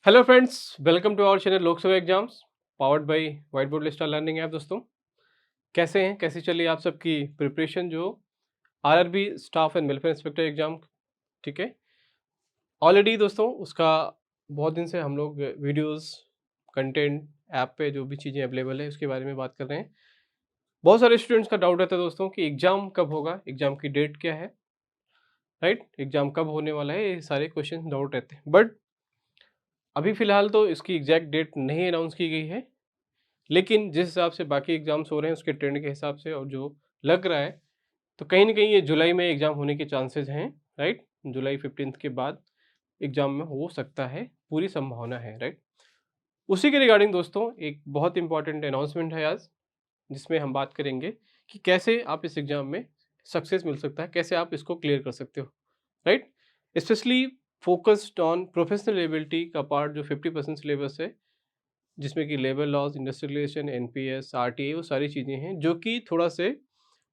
Hello friends, welcome to our channel Lok Sabha exams powered by white board लिस्टा learning app. दोस्तों कैसे हैं, कैसी चली आप सबकी प्रिपरेशन जो RRB staff and welfare inspector exam. ठीक है, ऑलरेडी दोस्तों उसका बहुत दिन से हम लोग वीडियोस कंटेंट ऐप पे जो भी चीज़ें अवेलेबल है उसके बारे में बात कर रहे हैं। बहुत सारे स्टूडेंट्स का डाउट रहता है दोस्तों कि एग्ज़ाम कब होगा, एग्ज़ाम की डेट क्या है, राइट, एग्ज़ाम कब होने वाला है, ये सारे क्वेश्चन डाउट रहते हैं। बट अभी फ़िलहाल तो इसकी एग्जैक्ट डेट नहीं अनाउंस की गई है, लेकिन जिस हिसाब से बाकी एग्ज़ाम्स हो रहे हैं उसके ट्रेंड के हिसाब से और जो लग रहा है, तो कहीं न कहीं ये जुलाई में एग्ज़ाम होने के चांसेस हैं, राइट? जुलाई 15th के बाद एग्ज़ाम में हो सकता है, पूरी संभावना है, राइट? उसी के रिगार्डिंग दोस्तों एक बहुत इम्पोर्टेंट अनाउंसमेंट है आज, जिसमें हम बात करेंगे कि कैसे आप इस एग्ज़ाम में सक्सेस मिल सकता है, कैसे आप इसको क्लियर कर सकते हो, right? Specially focused on professional ability का पार्ट जो 50% सिलेबस है, जिसमें कि labour laws, industrial relation, NPS, RTA वो सारी चीज़ें हैं, जो कि थोड़ा से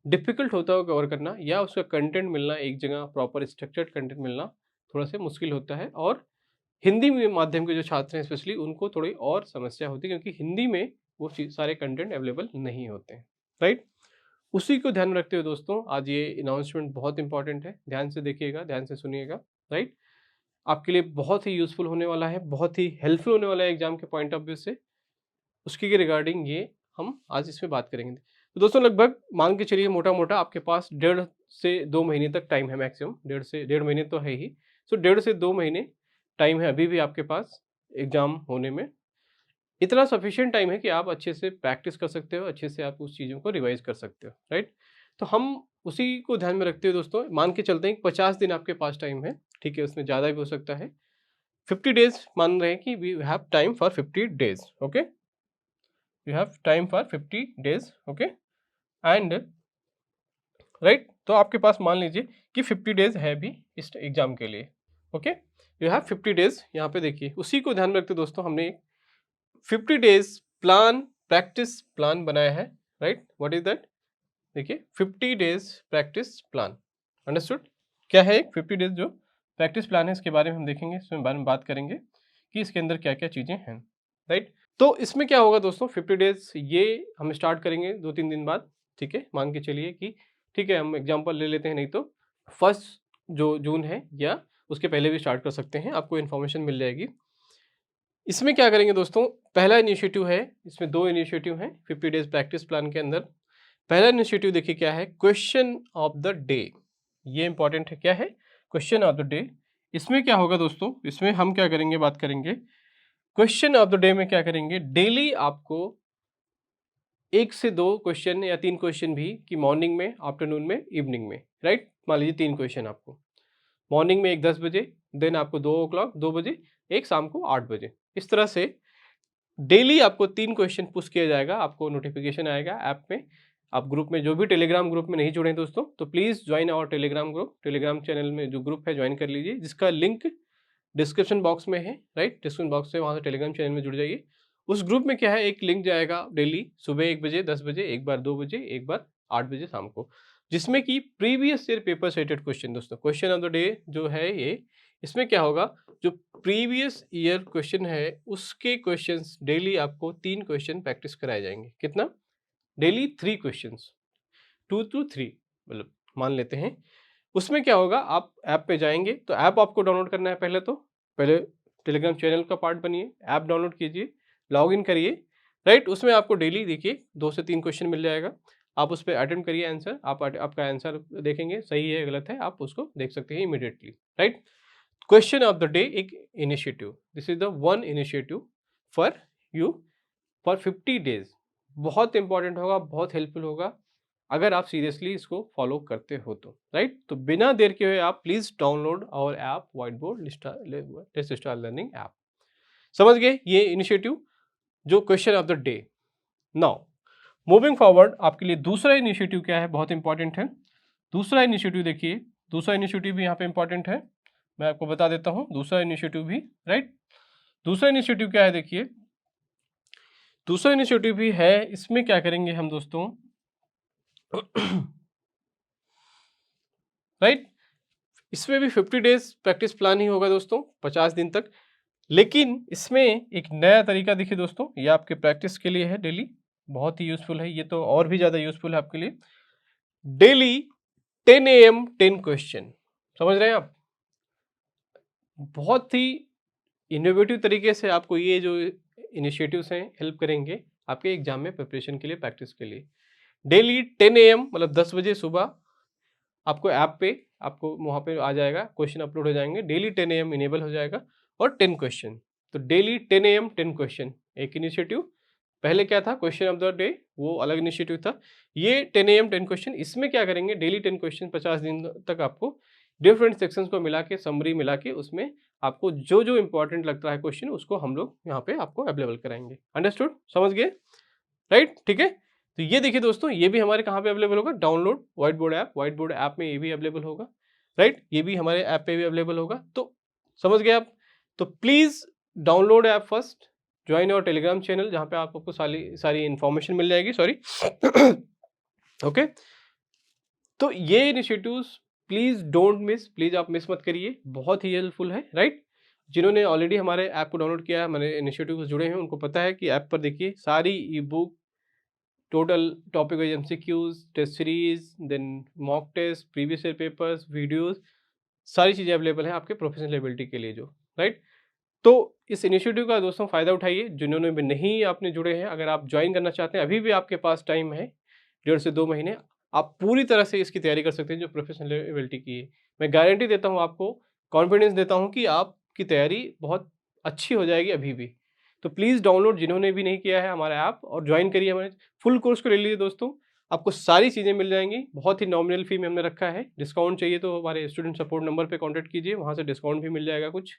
डिफ़िकल्ट होता है कवर करना या उसका कंटेंट मिलना एक जगह प्रॉपर स्ट्रक्चर्ड कंटेंट मिलना थोड़ा सा मुश्किल होता है। और हिंदी में माध्यम के जो छात्र हैं स्पेशली उनको थोड़ी और समस्या होती है, क्योंकि हिंदी में वो सारे कंटेंट अवेलेबल नहीं होते हैं, राइट? उसी को ध्यान में रखते हुए दोस्तों आज ये अनाउंसमेंट बहुत इंपॉर्टेंट है, ध्यान से देखिएगा, ध्यान से सुनिएगा, राइट? आपके लिए बहुत ही यूज़फुल होने वाला है, बहुत ही हेल्पफुल होने वाला है एग्ज़ाम के पॉइंट ऑफ व्यू से। उसकी के रिगार्डिंग ये हम आज इसमें बात करेंगे। तो दोस्तों लगभग मान के चलिए मोटा-मोटा आपके पास डेढ़ से 2 महीने तक टाइम है मैक्सिमम, डेढ़ से डेढ़ महीने तो है ही। सो डेढ़ से 2 महीने टाइम है अभी भी आपके पास एग्ज़ाम होने में। इतना सफिशिएंट टाइम है कि आप अच्छे से प्रैक्टिस कर सकते हो, अच्छे से आप उस चीज़ों को रिवाइज़ कर सकते हो, राइट? तो हम उसी को ध्यान में रखते हुए दोस्तों मान के चलते हैं कि 50 दिन आपके पास टाइम है, ठीक है? उसमें ज़्यादा भी हो सकता है। 50 डेज़ मान रहे हैं कि we have time for 50 days, okay? You have time for 50 days, okay? And right, तो आपके पास मान लीजिए कि 50 डेज़ है भी इस एग्ज़ाम के लिए, ओके? यू हैव 50 डेज़, यहाँ पे देखिए उसी को ध्यान में रखते दोस्तों हमने 50 डेज़ प्लान प्रैक्टिस प्लान बनाया है, राइट? What is that? देखिए 50 डेज़ प्रैक्टिस प्लान, अंडरस्टूड? क्या है एक 50 डेज़ जो प्रैक्टिस प्लान है इसके बारे में हम देखेंगे, इसमें बारे में बात करेंगे कि इसके अंदर क्या-क्या चीज़ें हैं, राइट? तो इसमें क्या होगा दोस्तों 50 डेज़ ये हम स्टार्ट करेंगे 2-3 दिन बाद, ठीक है? मान के चलिए कि ठीक है, हम एग्ज़ाम्पल ले लेते हैं, नहीं तो फर्स्ट जो जून है या उसके पहले भी स्टार्ट कर सकते हैं, आपको इन्फॉर्मेशन मिल जाएगी। इसमें क्या करेंगे दोस्तों, पहला इनिशिएटिव है, इसमें 2 इनिशिएटिव हैं 50 डेज़ प्रैक्टिस प्लान के अंदर। पहला इनिशिएटिव देखिए क्या है, क्वेश्चन ऑफ द डे। ये इंपॉर्टेंट है, क्या है? Question of the day. इसमें क्या होगा दोस्तों, इसमें हम क्या करेंगे, बात करेंगे क्वेश्चन ऑफ द डे में क्या करेंगे, डेली आपको 1 से 2 क्वेश्चन या 3 क्वेश्चन भी कि मॉर्निंग में, आफ्टरनून में, इवनिंग में, राइट? मान लीजिए 3 क्वेश्चन आपको। मॉर्निंग में एक 10 बजे, देन आपको 2 बजे, एक शाम को 8 बजे। इस तरह से डेली आपको 3 क्वेश्चन पुश किया जाएगा, आपको नोटिफ़िकेशन आएगा ऐप में। आप ग्रुप में जो भी टेलीग्राम ग्रुप में नहीं जुड़े हैं दोस्तों, तो please join our Telegram group. Telegram channel में जो ग्रुप है जॉइन कर लीजिए, जिसका लिंक डिस्क्रिप्शन बॉक्स में है, राइट? डिस्क्रिप्शन बॉक्स से वहाँ से टेलीग्राम चैनल में जुड़ जाइए। उस ग्रुप में क्या है, एक लिंक जाएगा डेली सुबह 1 बजे, 10 बजे, एक बार 2 बजे, एक बार 8 बजे शाम को, जिसमें कि प्रीवियस ईयर पेपर से रिलेटेड क्वेश्चन दोस्तों, क्वेश्चन ऑफ द डे जो है ये, इसमें क्या होगा, जो प्रीवियस ईयर क्वेश्चन है उसके क्वेश्चंस डेली आपको 3 क्वेश्चन प्रैक्टिस कराए जाएँगे। कितना? डेली 3 क्वेश्चंस, 2 टू 3 मतलब मान लेते हैं। उसमें क्या होगा, आप ऐप पे जाएँगे, तो ऐप आपको डाउनलोड करना है पहले तो। पहले टेलीग्राम चैनल का पार्ट बनिए, ऐप डाउनलोड कीजिए, लॉगिन करिए, राइट? उसमें आपको डेली देखिए 2 से 3 क्वेश्चन मिल जाएगा। आप उस पे अटेम्प्ट करिए आंसर, आपका आंसर देखेंगे, सही है, गलत है, आप उसको देख सकते हैं immediately, right? Question of the day एक initiative, this is the one initiative for you for 50 days. बहुत इंपॉर्टेंट होगा, बहुत हेल्पफुल होगा, अगर आप सीरियसली इसको फॉलो करते हो तो, राइट? तो बिना देर के हुए आप please download our app white board test star learning app. समझ गए ये इनिशिएटिव जो question of the day. Now moving forward आपके लिए दूसरा इनिशिएटिव क्या है, बहुत इंपॉर्टेंट है। दूसरा इनिशिएटिव देखिए, दूसरा इनिशिएटिव भी यहाँ पे इंपॉर्टेंट है, मैं आपको बता देता हूँ दूसरा इनिशिएटिव भी, राइट? दूसरा इनिशिएटिव क्या है देखिए, दूसरा इनिशिएटिव भी है, इसमें क्या करेंगे हम दोस्तों राइट, इसमें भी 50 डेज प्रैक्टिस प्लान ही होगा दोस्तों, 50 दिन तक। लेकिन इसमें एक नया तरीका देखिए दोस्तों, ये आपके प्रैक्टिस के लिए है डेली, बहुत ही यूज़फुल है, ये तो और भी ज़्यादा यूज़फुल है आपके लिए। डेली 10 AM 10 क्वेश्चन, समझ रहे हैं आप? बहुत ही इनोवेटिव तरीके से आपको ये जो इनिशिएटिव्स हैं हेल्प करेंगे आपके एग्जाम में प्रिपरेशन के लिए, प्रैक्टिस के लिए। डेली 10 AM मतलब 10 बजे सुबह आपको ऐप पे आपको वहाँ पे आ जाएगा, क्वेश्चन अपलोड हो जाएंगे, डेली 10 AM इनेबल हो जाएगा और 10 क्वेश्चन। तो डेली 10 AM 10 क्वेश्चन एक इनिशिएटिव। पहले क्या था, क्वेश्चन ऑफ द डे, वो अलग इनिशिएटिव था। ये 10 AM 10 क्वेश्चन, इसमें क्या करेंगे, डेली 10 क्वेश्चन 50 दिन तक आपको डिफरेंट सेक्शंस को मिला के, समरी मिला के, उसमें आपको जो जो इंपॉर्टेंट लगता है क्वेश्चन, उसको हम लोग यहाँ पे आपको अवेलेबल कराएंगे। अंडरस्टूड, समझ गए? राइट, ठीक है। तो ये देखिए दोस्तों, ये भी हमारे कहाँ पे अवेलेबल होगा, download white board app, white board app में ये भी अवेलेबल होगा। राइट, ये भी हमारे ऐप पे भी अवेलेबल होगा। तो समझ गए आप? तो please download app first, join और टेलीग्राम चैनल, जहाँ पे आपको सारी सारी इन्फॉर्मेशन मिल जाएगी। सॉरी ओके तो ये initiatives please don't miss, please आप मिस मत करिए, बहुत ही हेल्पफुल है। राइट, जिन्होंने ऑलरेडी हमारे ऐप को डाउनलोड किया है, हमारे इनिशिएटिव से जुड़े हैं, उनको पता है कि ऐप पर देखिए सारी ebook, total topic wise MCQs, test series, then mock test, previous year papers, videos, सारी चीज़ें अवेलेबल हैं आपके प्रोफेशनल एबिलिटी के लिए जो। राइट, तो इस इनिशिएटिव का दोस्तों फ़ायदा उठाइए। जिन्होंने भी नहीं आपने जुड़े हैं, अगर आप ज्वाइन करना चाहते हैं, अभी भी आपके पास टाइम है, 1.5 से 2 महीने, आप पूरी तरह से इसकी तैयारी कर सकते हैं जो प्रोफेशनल एबिलिटी की है। मैं गारंटी देता हूँ आपको, कॉन्फिडेंस देता हूँ कि आपकी तैयारी बहुत अच्छी हो जाएगी अभी भी। तो प्लीज़ डाउनलोड, जिन्होंने भी नहीं किया है हमारा ऐप, और ज्वाइन करिए हमारे फुल कोर्स को, ले लीजिए दोस्तों, आपको सारी चीज़ें मिल जाएंगी। बहुत ही नॉमिनल फ़ी में हमने रखा है। डिस्काउंट चाहिए तो हमारे स्टूडेंट सपोर्ट नंबर पे कॉन्टैक्ट कीजिए, वहाँ से डिस्काउंट भी मिल जाएगा कुछ,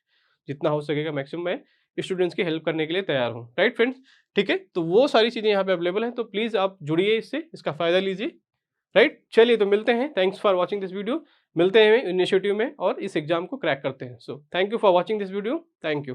जितना हो सकेगा मैक्सिमम मैं स्टूडेंट्स की हेल्प करने के लिए तैयार हूँ। राइट फ्रेंड्स, ठीक है, तो वो सारी चीज़ें यहाँ पे अवेलेबल हैं, तो प्लीज़ आप जुड़िए इससे, इसका फ़ायदा लीजिए। राइट, चलिए तो मिलते हैं। Thanks for watching this video. मिलते हैं इनिशिएटिव में और इस एग्जाम को क्रैक करते हैं। So thank you for watching this video. Thank you.